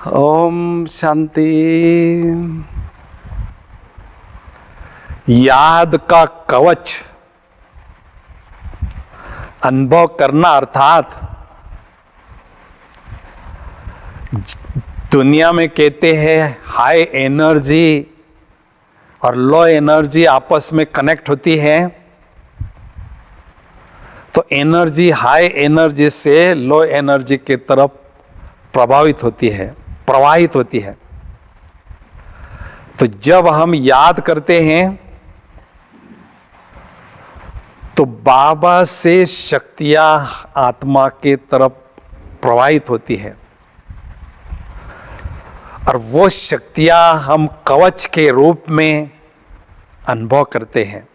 ओम शांति। याद का कवच अनुभव करना अर्थात दुनिया में कहते हैं हाई एनर्जी और लो एनर्जी आपस में कनेक्ट होती है, तो एनर्जी हाई एनर्जी से लो एनर्जी की तरफ प्रभावित होती है, प्रवाहित होती है। तो जब हम याद करते हैं तो बाबा से शक्तियां आत्मा की तरफ प्रवाहित होती है और वो शक्तियां हम कवच के रूप में अनुभव करते हैं।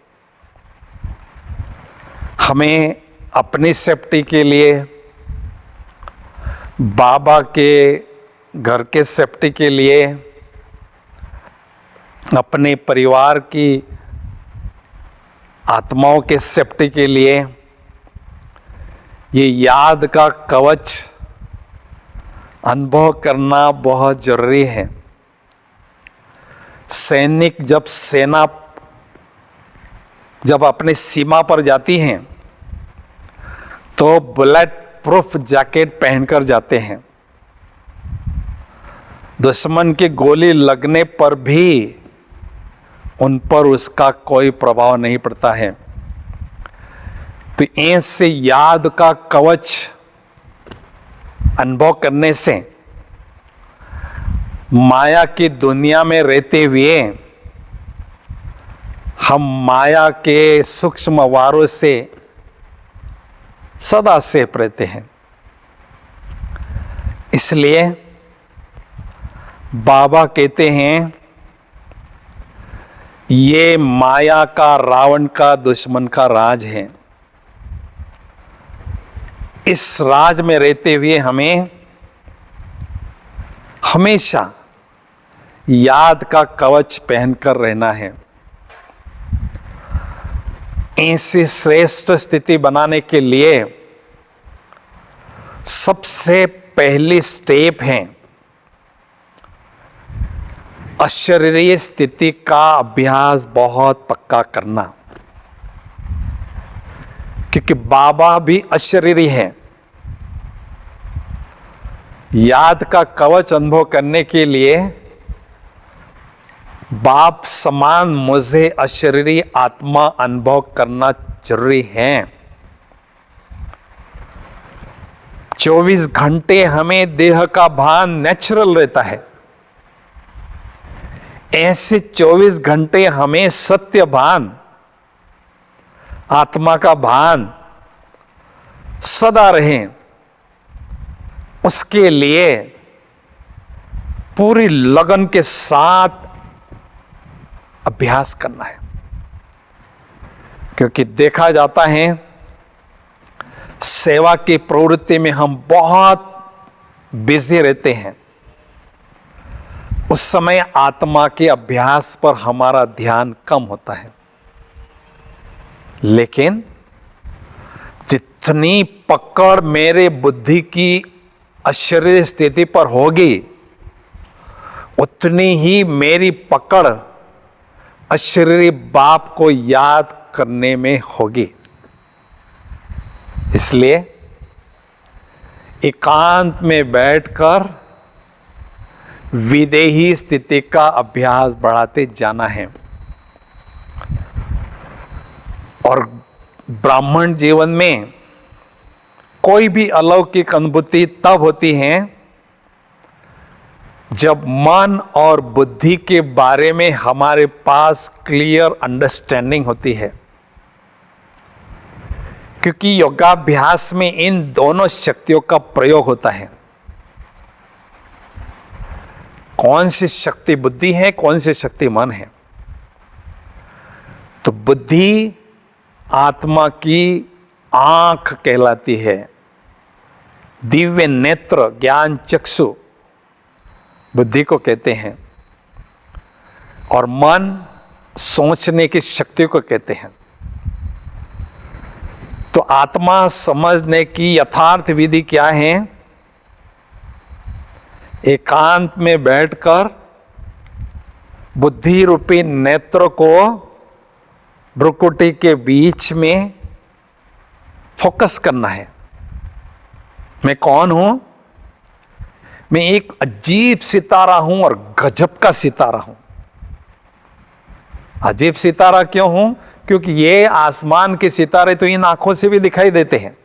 हमें अपनी सेफ्टी के लिए, बाबा के घर के सेफ्टी के लिए, अपने परिवार की आत्माओं के सेफ्टी के लिए ये याद का कवच अनुभव करना बहुत जरूरी है। सैनिक जब अपने सीमा पर जाती हैं तो बुलेट प्रूफ जैकेट पहनकर जाते हैं। दुश्मन की गोली लगने पर भी उन पर उसका कोई प्रभाव नहीं पड़ता है। तो ऐसे याद का कवच अनुभव करने से माया की दुनिया में रहते हुए हम माया के सूक्ष्म वारों से सदा सेफ रहते हैं। इसलिए बाबा कहते हैं ये माया का, रावण का, दुश्मन का राज है। इस राज में रहते हुए हमें हमेशा याद का कवच पहनकर रहना है। ऐसी श्रेष्ठ स्थिति बनाने के लिए सबसे पहली स्टेप है अशरीरी स्थिति का अभ्यास बहुत पक्का करना, क्योंकि बाबा भी अशरीरी है। याद का कवच अनुभव करने के लिए बाप समान मुझे अशरीरी आत्मा अनुभव करना जरूरी है। 24 घंटे हमें देह का भान नेचुरल रहता है, ऐसे 24 घंटे हमें सत्य भान, आत्मा का भान सदा रहे, उसके लिए पूरी लगन के साथ अभ्यास करना है। क्योंकि देखा जाता है सेवा की प्रवृत्ति में हम बहुत बिजी रहते हैं, उस समय आत्मा के अभ्यास पर हमारा ध्यान कम होता है। लेकिन जितनी पकड़ मेरे बुद्धि की अशरीरी स्थिति पर होगी, उतनी ही मेरी पकड़ अशरीरी बाप को याद करने में होगी। इसलिए एकांत में बैठकर विदेही स्थिति का अभ्यास बढ़ाते जाना है। और ब्राह्मण जीवन में कोई भी अलौकिक अनुभूति तब होती है जब मन और बुद्धि के बारे में हमारे पास क्लियर अंडरस्टैंडिंग होती है। क्योंकि योगाभ्यास में इन दोनों शक्तियों का प्रयोग होता है। कौन सी शक्ति बुद्धि है, कौन सी शक्ति मन है? तो बुद्धि आत्मा की आंख कहलाती है, दिव्य नेत्र, ज्ञान चक्षु बुद्धि को कहते हैं, और मन सोचने की शक्ति को कहते हैं। तो आत्मा समझने की यथार्थ विधि क्या है एकांत में बैठकर बुद्धि रूपी नेत्र को भ्रुकुटी के बीच में फोकस करना है। मैं कौन हूं? मैं एक अजीब सितारा हूं और गजब का सितारा हूं। अजीब सितारा क्यों हूं? क्योंकि ये आसमान के सितारे तो इन आंखों से भी दिखाई देते हैं,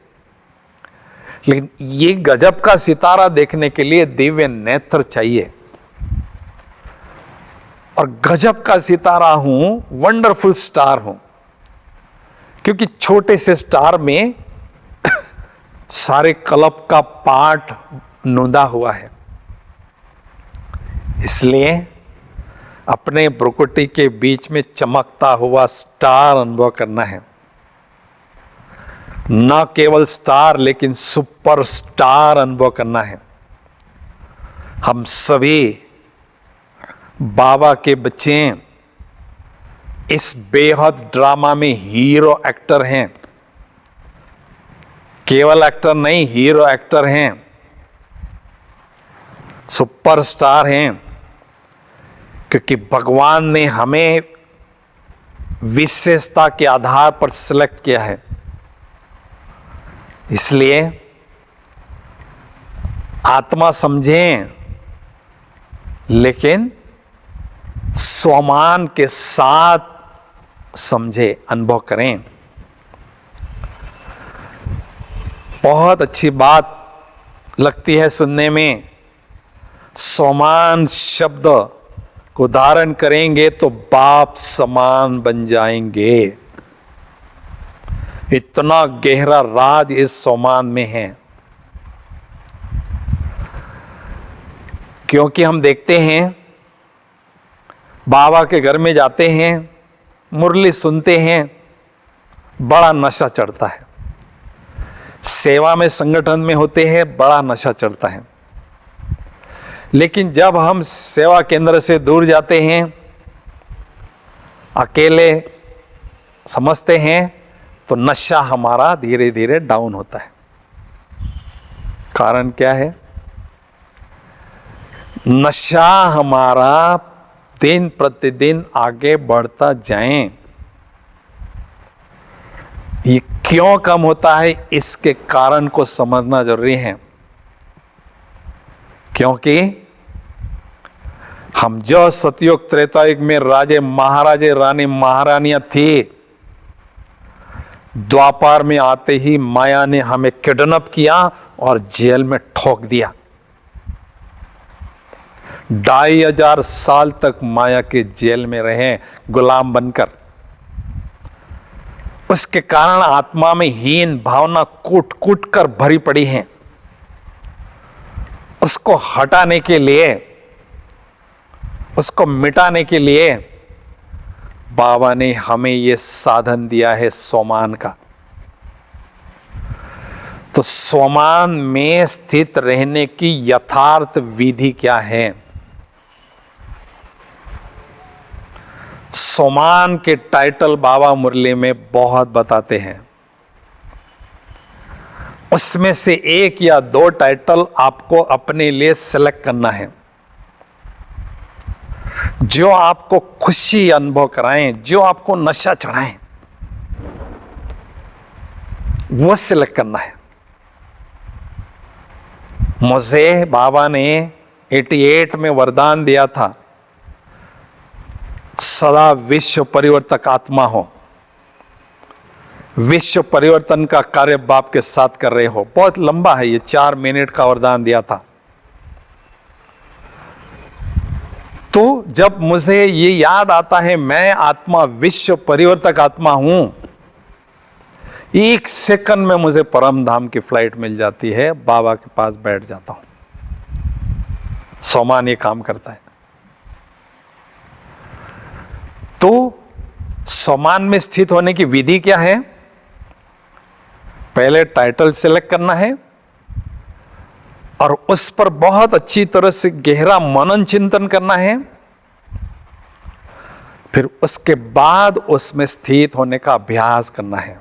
लेकिन ये गजब का सितारा देखने के लिए दिव्य नेत्र चाहिए। और गजब का सितारा हूं, वंडरफुल स्टार हूं, क्योंकि छोटे से स्टार में सारे कल्प का पाठ नोंदा हुआ है। इसलिए अपने भ्रुकुटी के बीच में चमकता हुआ स्टार अनुभव करना है। न केवल स्टार, लेकिन सुपर स्टार अनुभव करना है। हम सभी बाबा के बच्चे इस बेहद ड्रामा में हीरो एक्टर हैं। केवल एक्टर नहीं, हीरो एक्टर हैं, सुपरस्टार हैं, क्योंकि भगवान ने हमें विशेषता के आधार पर सिलेक्ट किया है। इसलिए आत्मा समझें, लेकिन स्वमान के साथ समझे, अनुभव करें। बहुत अच्छी बात लगती है सुनने में। स्वमान शब्द को धारण करेंगे तो बाप समान बन जाएंगे। इतना गहरा राज इस स्वमान में है। क्योंकि हम देखते हैं, बाबा के घर में जाते हैं, मुरली सुनते हैं, बड़ा नशा चढ़ता है। सेवा में, संगठन में होते हैं, बड़ा नशा चढ़ता है। लेकिन जब हम सेवा केंद्र से दूर जाते हैं, अकेले समझते हैं, तो नशा हमारा धीरे धीरे डाउन होता है। कारण क्या है? नशा हमारा दिन प्रतिदिन आगे बढ़ता जाए। ये क्यों कम होता है, इसके कारण को समझना जरूरी है। क्योंकि हम जो सतयुग त्रेतायुग में राजे महाराजे रानी महारानियां थी, द्वापर में आते ही माया ने हमें किडनैप किया और जेल में ठोक दिया। 2500 साल तक माया के जेल में रहे गुलाम बनकर। उसके कारण आत्मा में हीन भावना कूट कूट कर भरी पड़ी है। उसको हटाने के लिए, उसको मिटाने के लिए बाबा ने हमें यह साधन दिया है स्वमान का। तो स्वमान में स्थित रहने की यथार्थ विधि क्या है? स्वमान के टाइटल बाबा मुरली में बहुत बताते हैं। उसमें से एक या दो टाइटल आपको अपने लिए सिलेक्ट करना है, जो आपको खुशी अनुभव कराएं, जो आपको नशा चढ़ाएं, वो सिलेक्ट करना है। मुझे बाबा ने 88 में वरदान दिया था, सदा विश्व परिवर्तक आत्मा हो, विश्व परिवर्तन का कार्य बाप के साथ कर रहे हो। बहुत लंबा है ये, 4 मिनट का वरदान दिया था। तो जब मुझे ये याद आता है मैं आत्मा विश्व परिवर्तक आत्मा हूं, 1 सेकंड में मुझे परम धाम की फ्लाइट मिल जाती है, बाबा के पास बैठ जाता हूं। स्वमान ये काम करता है। तो स्वमान में स्थित होने की विधि क्या है? पहले टाइटल सिलेक्ट करना है और उस पर बहुत अच्छी तरह से गहरा मनन चिंतन करना है। फिर उसके बाद उसमें स्थित होने का अभ्यास करना है।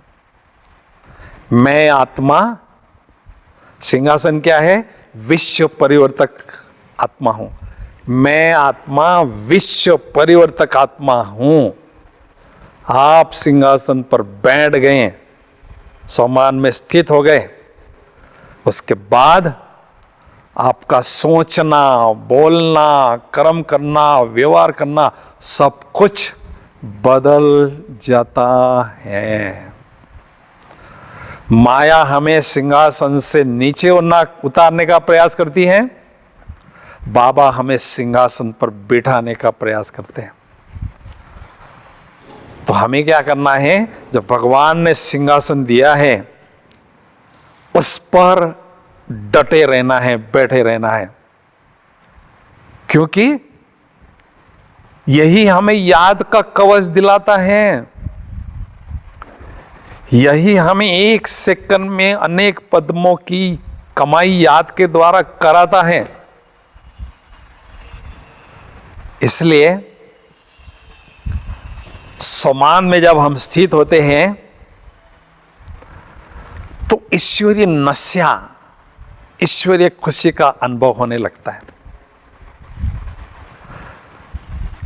मैं आत्मा, सिंहासन क्या है? विश्व परिवर्तक आत्मा हूं, मैं आत्मा विश्व परिवर्तक आत्मा हूं। आप सिंहासन पर बैठ गए, सम्मान में स्थित हो गए, उसके बाद आपका सोचना, बोलना, कर्म करना, व्यवहार करना सब कुछ बदल जाता है। माया हमें सिंहासन से नीचे उतारने का प्रयास करती है, बाबा हमें सिंहासन पर बिठाने का प्रयास करते हैं। तो हमें क्या करना है? जो भगवान ने सिंहासन दिया है उस पर डटे रहना है, बैठे रहना है, क्योंकि यही हमें याद का कवच दिलाता है। यही हमें एक सेकंड में अनेक पद्मों की कमाई याद के द्वारा कराता है। इसलिए सम्मान में जब हम स्थित होते हैं तो ईश्वरीय नशा, ईश्वरीय खुशी का अनुभव होने लगता है।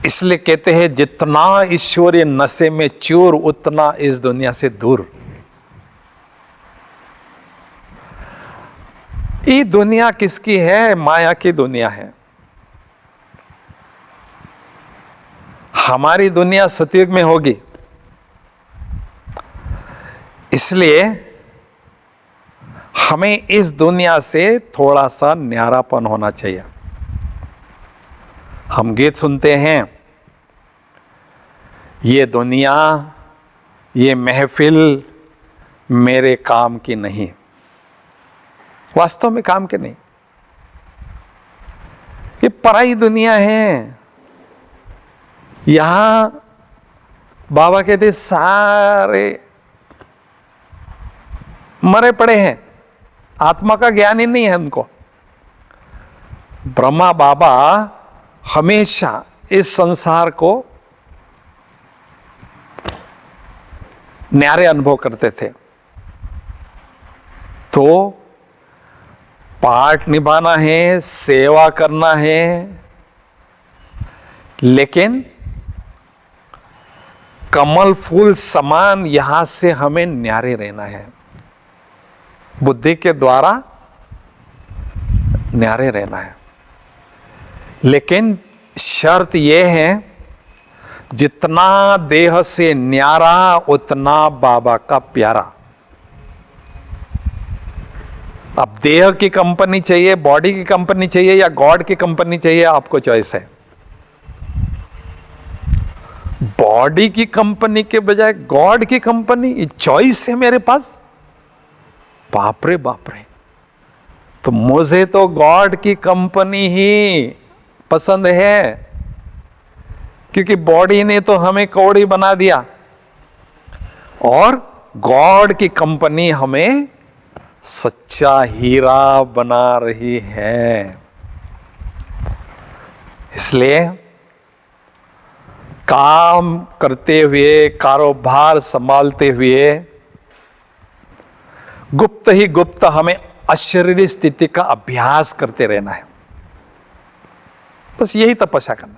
इसलिए कहते हैं जितना ईश्वरीय नशे में चूर उतना इस दुनिया से दूर। ये दुनिया किसकी है? माया की दुनिया है। हमारी दुनिया सतयुग में होगी, इसलिए हमें इस दुनिया से थोड़ा सा न्यारापन होना चाहिए। हम गीत सुनते हैं, ये दुनिया, ये महफिल मेरे काम की नहीं। वास्तव में काम के नहीं, ये पराई दुनिया है। यहां बाबा कहते सारे मरे पड़े हैं, आत्मा का ज्ञान ही नहीं है उनको। ब्रह्मा बाबा हमेशा इस संसार को न्यारे अनुभव करते थे। तो पाठ निभाना है, सेवा करना है, लेकिन कमल फूल समान यहां से हमें न्यारे रहना है, बुद्धि के द्वारा न्यारे रहना है। लेकिन शर्त यह है, जितना देह से न्यारा उतना बाबा का प्यारा। अब देह की कंपनी चाहिए, बॉडी की कंपनी चाहिए या गॉड की कंपनी चाहिए, आपको चॉइस है। बॉडी की कंपनी के बजाय गॉड की कंपनी, चॉइस है मेरे पास। बाप रे बाप रे, तो मुझे तो गॉड की कंपनी ही पसंद है, क्योंकि बॉडी ने तो हमें कौड़ी बना दिया और गॉड की कंपनी हमें सच्चा हीरा बना रही है। इसलिए काम करते हुए, कारोबार संभालते हुए गुप्त ही गुप्त हमें अशरीरी स्थिति का अभ्यास करते रहना है। बस यही तपस्या करना।